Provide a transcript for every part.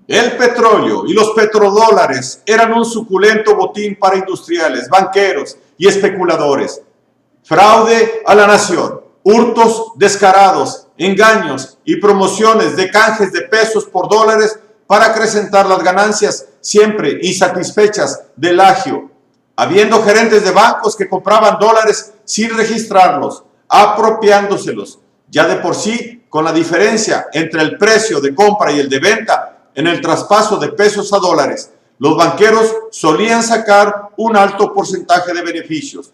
El petróleo y los petrodólares eran un suculento botín para industriales, banqueros y especuladores. Fraude a la nación, hurtos descarados, engaños y promociones de canjes de pesos por dólares para acrecentar las ganancias siempre insatisfechas del agio, habiendo gerentes de bancos que compraban dólares sin registrarlos, apropiándoselos, ya de por sí con la diferencia entre el precio de compra y el de venta en el traspaso de pesos a dólares. Los banqueros solían sacar un alto porcentaje de beneficios.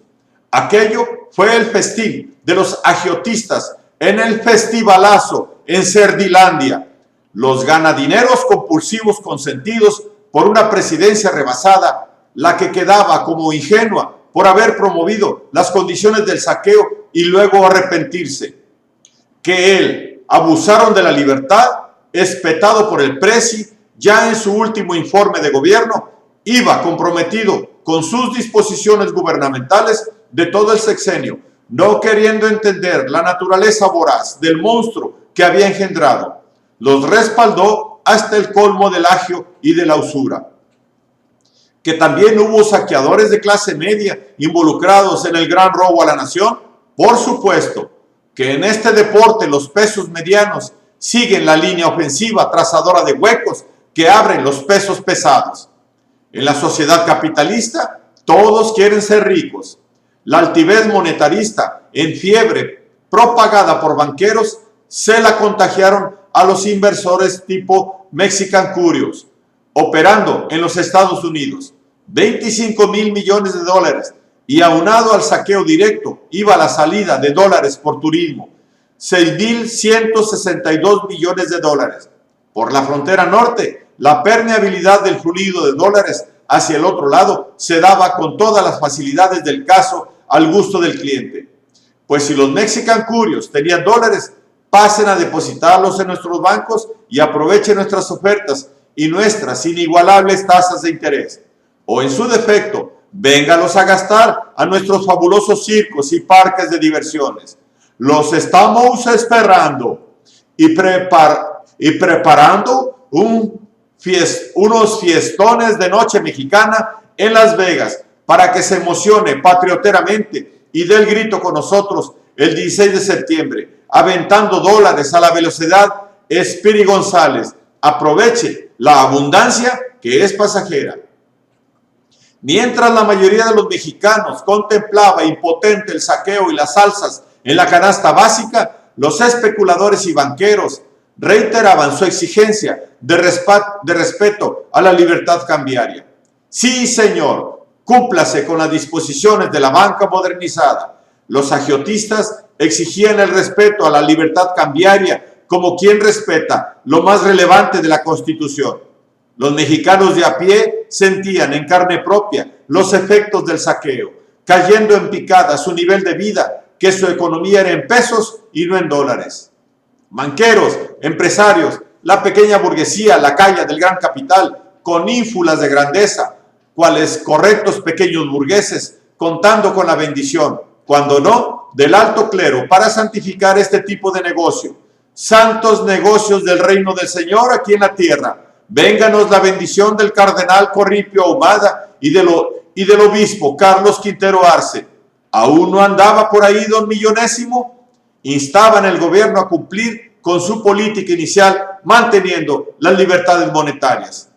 Aquello fue el festín de los agiotistas en el festivalazo en Cerdilandia. Los ganadineros compulsivos consentidos por una presidencia rebasada, la que quedaba como ingenua por haber promovido las condiciones del saqueo y luego arrepentirse. Que abusaron de la libertad, espetado por el Presi, ya en su último informe de gobierno, iba comprometido con sus disposiciones gubernamentales de todo el sexenio, no queriendo entender la naturaleza voraz del monstruo que había engendrado. Los respaldó hasta el colmo del agio y de la usura. Que también hubo saqueadores de clase media involucrados en el gran robo a la nación, por supuesto. Que en este deporte los pesos medianos siguen la línea ofensiva trazadora de huecos que abren los pesos pesados. En la sociedad capitalista, todos quieren ser ricos. La altivez monetarista en fiebre, propagada por banqueros, se la contagiaron a los inversores tipo Mexican Curios, operando en los Estados Unidos. 25,000 millones de dólares, y aunado al saqueo directo, iba la salida de dólares por turismo. 6,162 millones de dólares. Por la frontera norte, la permeabilidad del fluido de dólares hacia el otro lado se daba con todas las facilidades del caso al gusto del cliente. Pues si los Mexican Curios tenían dólares, pasen a depositarlos en nuestros bancos y aprovechen nuestras ofertas y nuestras inigualables tasas de interés. O en su defecto, véngalos a gastar a nuestros fabulosos circos y parques de diversiones. Los estamos esperando y preparando unos fiestones de noche mexicana en Las Vegas para que se emocione patrioteramente y dé el grito con nosotros el 16 de septiembre, aventando dólares a la velocidad Espiri González. Aproveche la abundancia que es pasajera. Mientras la mayoría de los mexicanos contemplaba impotente el saqueo y las alzas en la canasta básica, los especuladores y banqueros reiteraban su exigencia de respeto a la libertad cambiaria. Sí, señor, cúmplase con las disposiciones de la banca modernizada. Los agiotistas exigían el respeto a la libertad cambiaria como quien respeta lo más relevante de la Constitución. Los mexicanos de a pie sentían en carne propia los efectos del saqueo, cayendo en picada su nivel de vida, que su economía era en pesos y no en dólares. Banqueros, empresarios, la pequeña burguesía, la calle del gran capital, con ínfulas de grandeza, cuales correctos pequeños burgueses, contando con la bendición, cuando no, del alto clero, para santificar este tipo de negocio. Santos negocios del reino del Señor aquí en la tierra. Vénganos la bendición del cardenal Corripio Ahumada y del obispo Carlos Quintero Arce. ¿Aún no andaba por ahí don Millonésimo? Instaban el gobierno a cumplir con su política inicial, manteniendo las libertades monetarias.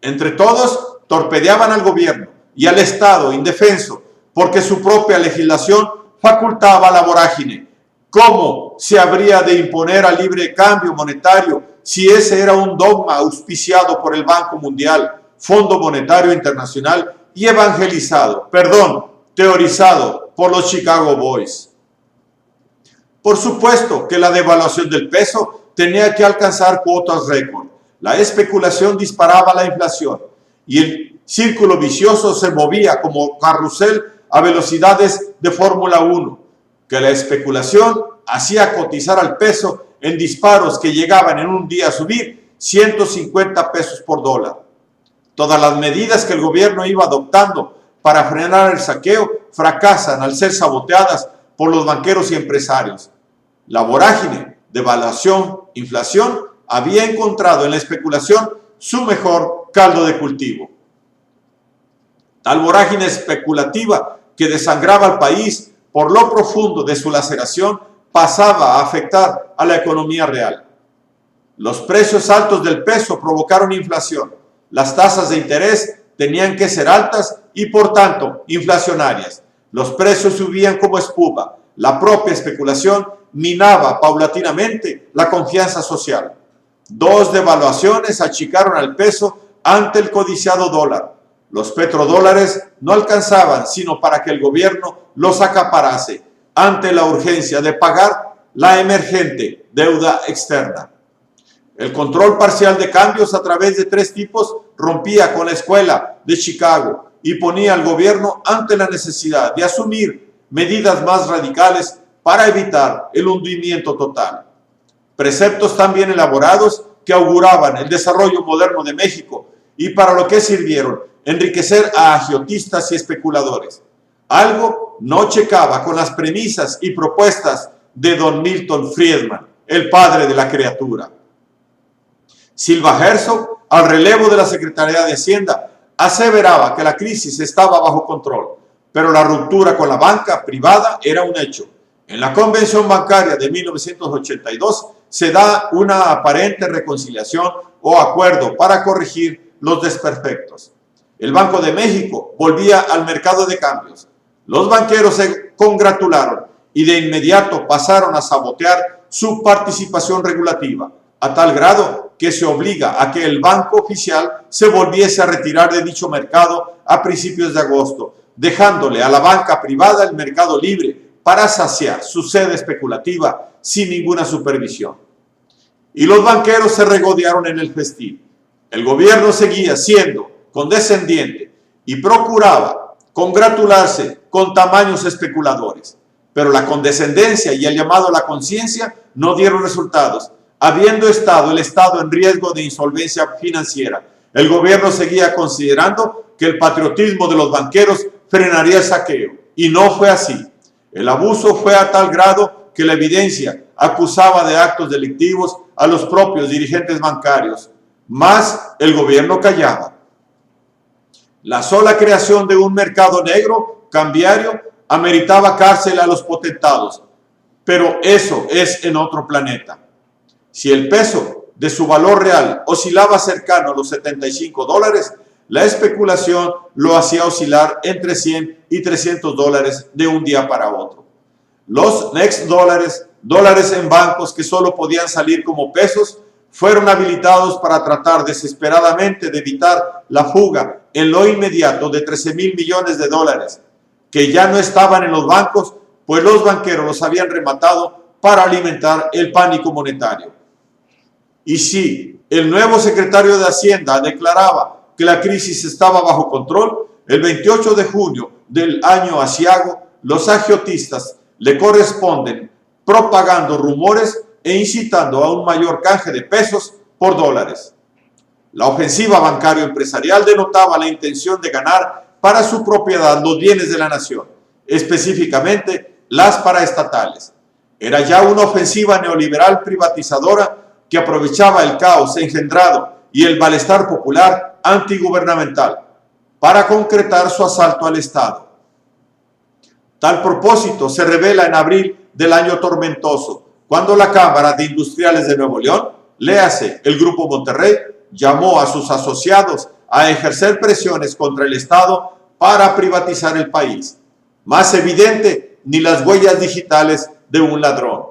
Entre todos, torpedeaban al gobierno y al Estado indefenso, porque su propia legislación facultaba la vorágine. ¿Cómo se habría de imponer al libre cambio monetario si ese era un dogma auspiciado por el Banco Mundial, Fondo Monetario Internacional y teorizado por los Chicago Boys? Por supuesto que la devaluación del peso tenía que alcanzar cuotas récord. La especulación disparaba la inflación y el círculo vicioso se movía como carrusel a velocidades de Fórmula 1, que la especulación hacía cotizar al peso en disparos que llegaban en un día a subir 150 pesos por dólar. Todas las medidas que el gobierno iba adoptando para frenar el saqueo fracasan al ser saboteadas por los banqueros y empresarios. La vorágine, devaluación, inflación, había encontrado en la especulación su mejor caldo de cultivo. Tal vorágine especulativa que desangraba al país por lo profundo de su laceración pasaba a afectar a la economía real. Los precios altos del peso provocaron inflación. Las tasas de interés tenían que ser altas y por tanto inflacionarias. Los precios subían como espuma. La propia especulación minaba paulatinamente la confianza social. Dos devaluaciones achicaron al peso ante el codiciado dólar. Los petrodólares no alcanzaban sino para que el gobierno los acaparase ante la urgencia de pagar la emergente deuda externa. El control parcial de cambios a través de tres tipos rompía con la escuela de Chicago y ponía al gobierno ante la necesidad de asumir medidas más radicales para evitar el hundimiento total. Preceptos tan bien elaborados que auguraban el desarrollo moderno de México y para lo que sirvieron enriquecer a agiotistas y especuladores. Algo no checaba con las premisas y propuestas de don Milton Friedman, el padre de la criatura. Silva Herzog, al relevo de la Secretaría de Hacienda, aseveraba que la crisis estaba bajo control, pero la ruptura con la banca privada era un hecho. En la Convención Bancaria de 1982 se da una aparente reconciliación o acuerdo para corregir los desperfectos. El Banco de México volvía al mercado de cambios. Los banqueros se congratularon y de inmediato pasaron a sabotear su participación regulativa, a tal grado que se obliga a que el banco oficial se volviese a retirar de dicho mercado a principios de agosto, dejándole a la banca privada el mercado libre para saciar su sed especulativa sin ninguna supervisión. Y los banqueros se regodearon en el festín. El gobierno seguía siendo condescendiente y procuraba congratularse con tamaños especuladores, pero la condescendencia y el llamado a la conciencia no dieron resultados. Habiendo estado el Estado en riesgo de insolvencia financiera, el gobierno seguía considerando que el patriotismo de los banqueros frenaría el saqueo, y no fue así. El abuso fue a tal grado que la evidencia acusaba de actos delictivos a los propios dirigentes bancarios, mas el gobierno callaba. La sola creación de un mercado negro cambiario ameritaba cárcel a los potentados, pero eso es en otro planeta. Si el peso de su valor real oscilaba cercano a los $75, la especulación lo hacía oscilar entre 100 y 300 dólares de un día para otro. Los next dólares en bancos que solo podían salir como pesos, fueron habilitados para tratar desesperadamente de evitar la fuga en lo inmediato de 13,000 millones de dólares, que ya no estaban en los bancos, pues los banqueros los habían rematado para alimentar el pánico monetario. Y si el nuevo secretario de Hacienda declaraba que la crisis estaba bajo control, el 28 de junio del año aciago, los agiotistas le corresponden propagando rumores e incitando a un mayor canje de pesos por dólares. La ofensiva bancario-empresarial denotaba la intención de ganar para su propiedad los bienes de la nación, específicamente las paraestatales. Era ya una ofensiva neoliberal privatizadora que aprovechaba el caos engendrado y el malestar popular antigubernamental para concretar su asalto al Estado. Tal propósito se revela en abril del año tormentoso, cuando la Cámara de Industriales de Nuevo León, léase el Grupo Monterrey, llamó a sus asociados a ejercer presiones contra el Estado para privatizar el país. Más evidente, ni las huellas digitales de un ladrón.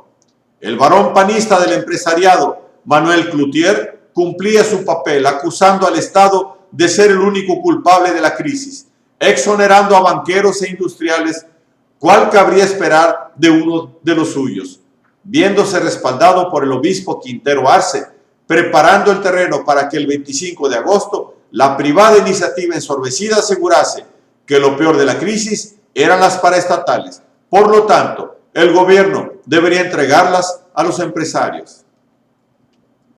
El varón panista del empresariado, Manuel Cloutier, cumplía su papel acusando al Estado de ser el único culpable de la crisis, exonerando a banqueros e industriales, cuál cabría esperar de uno de los suyos, viéndose respaldado por el obispo Quintero Arce, preparando el terreno para que el 25 de agosto la privada iniciativa ensorbecida asegurase que lo peor de la crisis eran las paraestatales. Por lo tanto, el gobierno debería entregarlas a los empresarios.